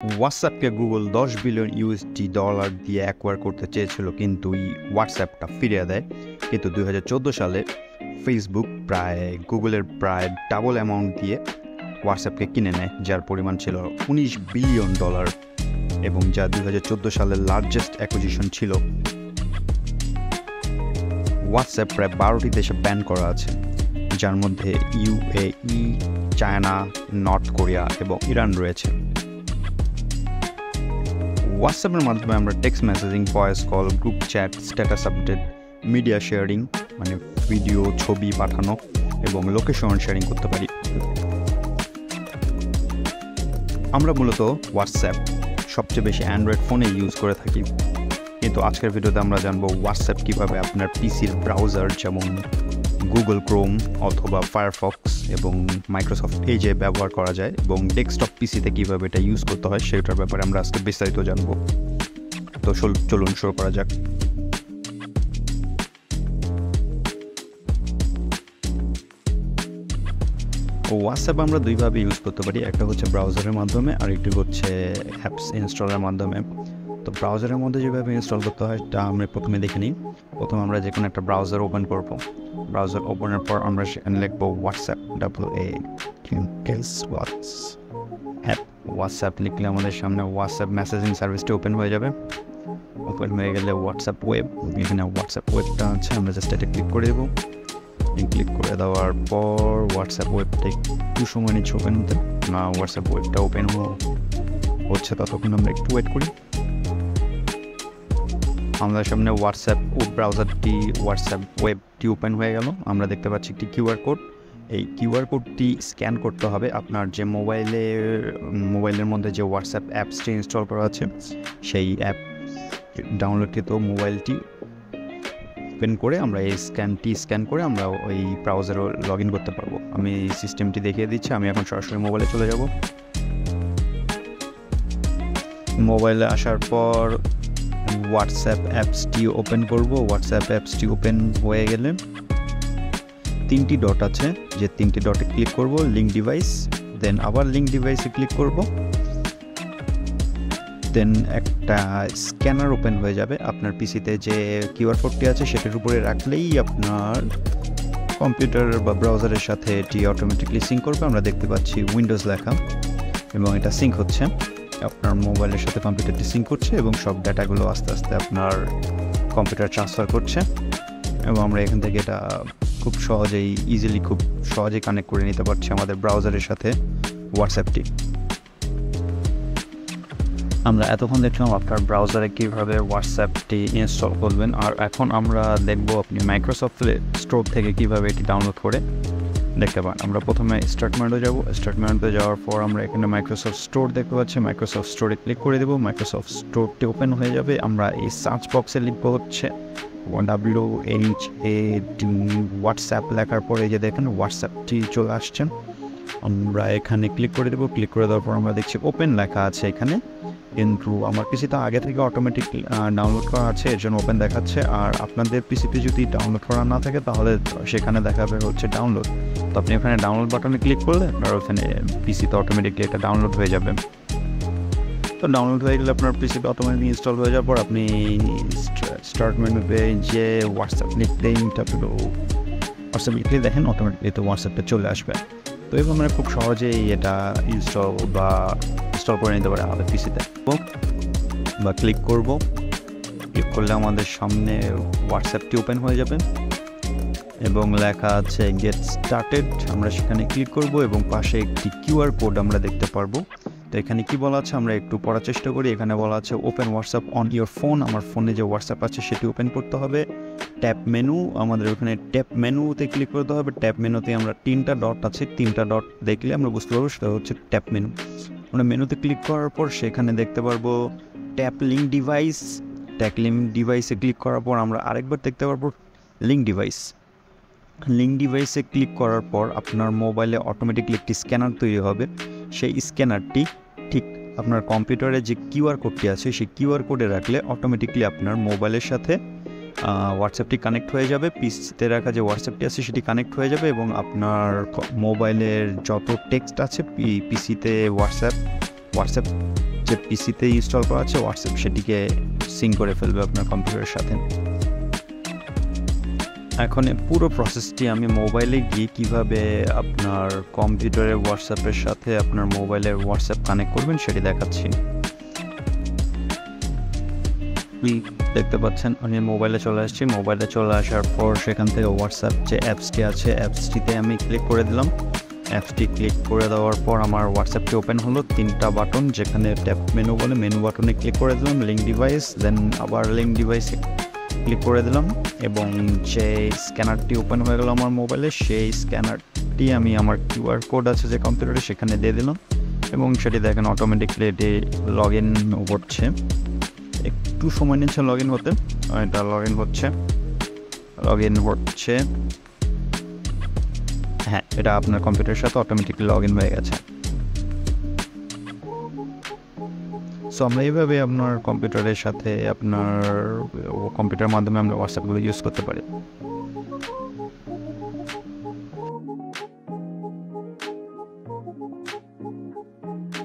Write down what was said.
হোয়াটসঅ্যাপকে Google 10 billion USD dollar দিয়ে acquire করতে চেয়েছিল, কিন্তু এই হোয়াটসঅ্যাপটা ফিরিয়ে দেয়। কিন্তু 2014 সালে ফেসবুক গুগলের প্রায় ডাবল অ্যামাউন্ট দিয়ে হোয়াটসঅ্যাপকে কিনে নেয়, যার পরিমাণ ছিল 19 বিলিয়ন ডলার এবং যা 2014 সালের লার্জেস্ট অ্যাকুইজিশন ছিল। হোয়াটসঅ্যাপ প্রায় 12টি দেশে ব্যান করা আছে, যার মধ্যে ইউএই, চায়না, নর্থ কোরিয়া এবং ইরান রয়েছে। হোয়াটসঅ্যাপের মাধ্যমে আমরা text messaging, voice call, group chat, status update, media sharing মানে ভিডিও, ছবি পাঠানো এবং লোকেশন শেয়ারিং করতে পারি। আমরা মূলত হোয়াটসঅ্যাপ সবচেয়ে বেশি অ্যান্ড্রয়েড ফোনে ইউজ করে থাকি, কিন্তু আজকের ভিডিওতে আমরা জানবো হোয়াটসঅ্যাপ কীভাবে আপনার পিসির ব্রাউজার যেমন গুগল ক্রোম অথবা ফায়ারফক্স এবং মাইক্রোসফট এজে ব্যবহার করা যায় এবং ডেস্কটপ পিসিতে কীভাবে এটা ইউজ করতে হয় সেটার ব্যাপারে আমরা আজকে বিস্তারিত জানবো। তো চলুন শুরু করা যাক। হোয়াটসঅ্যাপ আমরা দুইভাবে ইউজ করতে পারি, একটা হচ্ছে ব্রাউজারের মাধ্যমে আর একটি হচ্ছে অ্যাপস ইনস্টলের মাধ্যমে। তো ব্রাউজারের মধ্যে যেভাবে ইনস্টল করতে হয় তা আমরা প্রথমে দেখে নিই। প্রথমে আমরা যে কোনো একটা ব্রাউজার ওপেন করব। ব্রাউজার ওপেনের পর আমরা সেখানে লিখবো হোয়াটসঅ্যাপ, হোয়াটসঅ্যাপ লিখলে আমাদের সামনে হোয়াটসঅ্যাপ মেসেজিং সার্ভিসটি ওপেন হয়ে যাবে। ওপেন হয়ে গেলে হোয়াটসঅ্যাপ ওয়েব, এখানে হোয়াটসঅ্যাপ ওয়েবটা আছে, আমরা জাস্ট এটা ক্লিক করে দেবো। ক্লিক করে দেওয়ার পর হোয়াটসঅ্যাপ ওয়েবটা একটু সময় নিচ্ছে ওপেন হতে। না, হোয়াটসঅ্যাপ ওয়েবটা ওপেন হচ্ছে, ততক্ষণ আমরা একটু ওয়েট করি। আমাদের সামনে হোয়াটসঅ্যাপ হোয়াটসঅ্যাপ ওয়েবটি ওপেন হয়ে গেল। আমরা দেখতে পাচ্ছি একটি কিউআর কোড। এই কিউআর কোডটি স্ক্যান করতে হবে আপনার যে মোবাইলের মধ্যে যে হোয়াটসঅ্যাপ অ্যাপসটি ইনস্টল করা আছে সেই অ্যাপ ডাউনলোডকৃত মোবাইলটি ওপেন করে আমরা এই স্ক্যান করে আমরা ওই ব্রাউজারে লগ ইন করতে পারবো। আমি সিস্টেমটি দেখিয়ে দিচ্ছি। আমি এখন সরাসরি মোবাইলে চলে যাব। মোবাইলে আসার পর হোয়াটসঅ্যাপ অ্যাপসটি ওপেন করব। হোয়াটসঅ্যাপ অ্যাপসটি ওপেন হয়ে গেলে 3টি ডট আছে, যে 3টি ডটে ক্লিক করব, লিঙ্ক ডিভাইস, দেন আবার লিঙ্ক ডিভাইসে ক্লিক করব, দেন একটা স্ক্যানার ওপেন হয়ে যাবে। আপনার পিসিতে যে কিউআর কোডটি আছে সেটার উপরে রাখলেই আপনার কম্পিউটার বা ব্রাউজারের সাথে এটি অটোমেটিকলি সিঙ্ক করবে। আমরা দেখতে পাচ্ছি উইন্ডোজ লেখা এবং এটা সিঙ্ক হচ্ছে, আপনার মোবাইলের সাথে কম্পিউটারটি সিঙ্ক করছে এবং সব ডাটাগুলো আস্তে আস্তে আপনার কম্পিউটার ট্রান্সফার করছে এবং আমরা এখান থেকে এটা খুব সহজেই কানেক্ট করে নিতে পারছি আমাদের ব্রাউজারের সাথে হোয়াটসঅ্যাপটি। আমরা এতক্ষণ দেখলাম আপনার ব্রাউজারে কীভাবে হোয়াটসঅ্যাপটি ইনস্টল করবেন, আর এখন আমরা দেখব আপনি মাইক্রোসফট স্টোর থেকে কীভাবে এটি ডাউনলোড করে দেখতে পান। আমরা প্রথমে স্টার্ট মেনুতে যাব। স্টার্ট মেনুতে যাওয়ার পর আমরা এখানে মাইক্রোসফট স্টোর দেখতে পাচ্ছি। মাইক্রোসফট স্টোরে ক্লিক করে দেবো। মাইক্রোসফট স্টোরটি ওপেন হয়ে যাবে। আমরা এই সার্চ বক্সে লিখব হচ্ছে হোয়াটসঅ্যাপ লেখার পরে যে দেখেন হোয়াটসঅ্যাপটি চলে আসছে। আমরা এখানে ক্লিক করে দেবো। ক্লিক করে দেওয়ার পর আমরা দেখছি ওপেন লেখা আছে এখানে, কিন্তু আমার পিসিতে আগে থেকে অটোমেটিক ডাউনলোড করা আছে, এর জন্য ওপেন দেখাচ্ছে। আর আপনাদের পিসিতে যদি ডাউনলোড করা না থাকে তাহলে সেখানে দেখাবে হচ্ছে ডাউনলোড। তো আপনি ওখানে ডাউনলোড বাটনে ক্লিক করলে আপনার ওখানে পিসিতে অটোমেটিকলি এটা ডাউনলোড হয়ে যাবে। তো ডাউনলোড হয়ে গেলে আপনার পিসিতে অটোমেটিক ইনস্টল হয়ে যাওয়ার পর আপনি স্টার্ট মেনুতে যে হোয়াটসঅ্যাপ লিখলেই দেখেন অটোমেটিকলি তো হোয়াটসঅ্যাপটা চলে আসবে। তো এবার আমরা খুব সহজেই এটা ইনস্টল করে নিতে পারি আমাদের পিসিতে। বা ক্লিক করলে আমাদের সামনে হোয়াটসঅ্যাপটি ওপেন হয়ে যাবে এবং লেখা আছে গেট স্টার্টেড। আমরা সেখানে ক্লিক করব এবং পাশে একটি কিউআর কোড আমরা দেখতে পারবো। তো এখানে কি বলা আছে আমরা একটু পড়ার চেষ্টা করি। এখানে বলা আছে open WhatsApp on your phone. আমার ফোনে যে হোয়াটসঅ্যাপ আছে সেটি ওপেন করতে হবে। ট্যাপ মেনু, আমাদের ওখানে ট্যাপ মেনুতে ক্লিক করতে হবে। ট্যাপ মেনুতে আমরা 3টা ডট আছে, 3টা ডট দেখলে আমরা বুঝতে পারবো সেটা হচ্ছে ট্যাপ মেনু। আমরা মেনুতে ক্লিক করার পর সেখানে দেখতে পারবো tap link device. Tap link ডিভাইসে ক্লিক করার পর আমরা আরেকবার দেখতে পারবো লিঙ্ক ডিভাইসে ক্লিক করার পর আপনার মোবাইলে অটোমেটিকলি একটি স্ক্যানার তৈরি হবে। সেই স্ক্যানারটি ঠিক আপনার কম্পিউটারে যে কিউআর কোডটি আছে সেই কিউআর কোডে রাখলে অটোমেটিকলি আপনার মোবাইলের সাথে হোয়াটসঅ্যাপটি কানেক্ট হয়ে যাবে। পিসিতে রাখা যে হোয়াটসঅ্যাপটি আছে সেটি কানেক্ট হয়ে যাবে এবং আপনার মোবাইলের যত টেক্সট আছে পিসিতে হোয়াটসঅ্যাপ যে পিসিতে ইনস্টল করা আছে হোয়াটসঅ্যাপ সেটিকে সিঙ্ক করে ফেলবে আপনার কম্পিউটারের সাথে। এখন পুরো প্রসেসটি আমি মোবাইলে গিয়ে কীভাবে আপনার কম্পিউটারের হোয়াটসঅ্যাপের সাথে আপনার মোবাইলের হোয়াটসঅ্যাপ কানেক্ট করবেন সেটি দেখাচ্ছি। দেখতে পাচ্ছেন আমি মোবাইলে চলে আসছি। মোবাইলে চলে আসার পর সেখান থেকে হোয়াটসঅ্যাপ যে অ্যাপসটি আছে অ্যাপসটিতে আমি ক্লিক করে দিলাম। অ্যাপসটি ক্লিক করে দেওয়ার পর আমার হোয়াটসঅ্যাপটি ওপেন হলো। 3টা বাটন যেখানে ট্যাপ মেনু বলে, মেনু বাটনে ক্লিক করে দিলাম, লিঙ্ক ডিভাইস, দেন আবার লিঙ্ক ডিভাইসে ক্লিক করে দিলাম এবং যে স্ক্যানারটি ওপেন হয়ে গেল আমার মোবাইলে, সেই স্ক্যানারটি আমি আমার কিউআর কোড আছে যে কম্পিউটারে সেখানে দিয়ে দিলাম এবং সেটি দেখেন অটোমেটিকলি এটি লগ ইন হচ্ছে। একটু সময় নিচ্ছে লগ ইন হতে, এটা লগ ইন হচ্ছে। হ্যাঁ, এটা আপনার কম্পিউটারের সাথে অটোমেটিকলি লগ ইন হয়ে গেছে। সো আমরা এইভাবে আপনার কম্পিউটারের সাথে আপনার কম্পিউটারের মাধ্যমে আমরা হোয়াটসঅ্যাপগুলো ইউজ করতে পারি।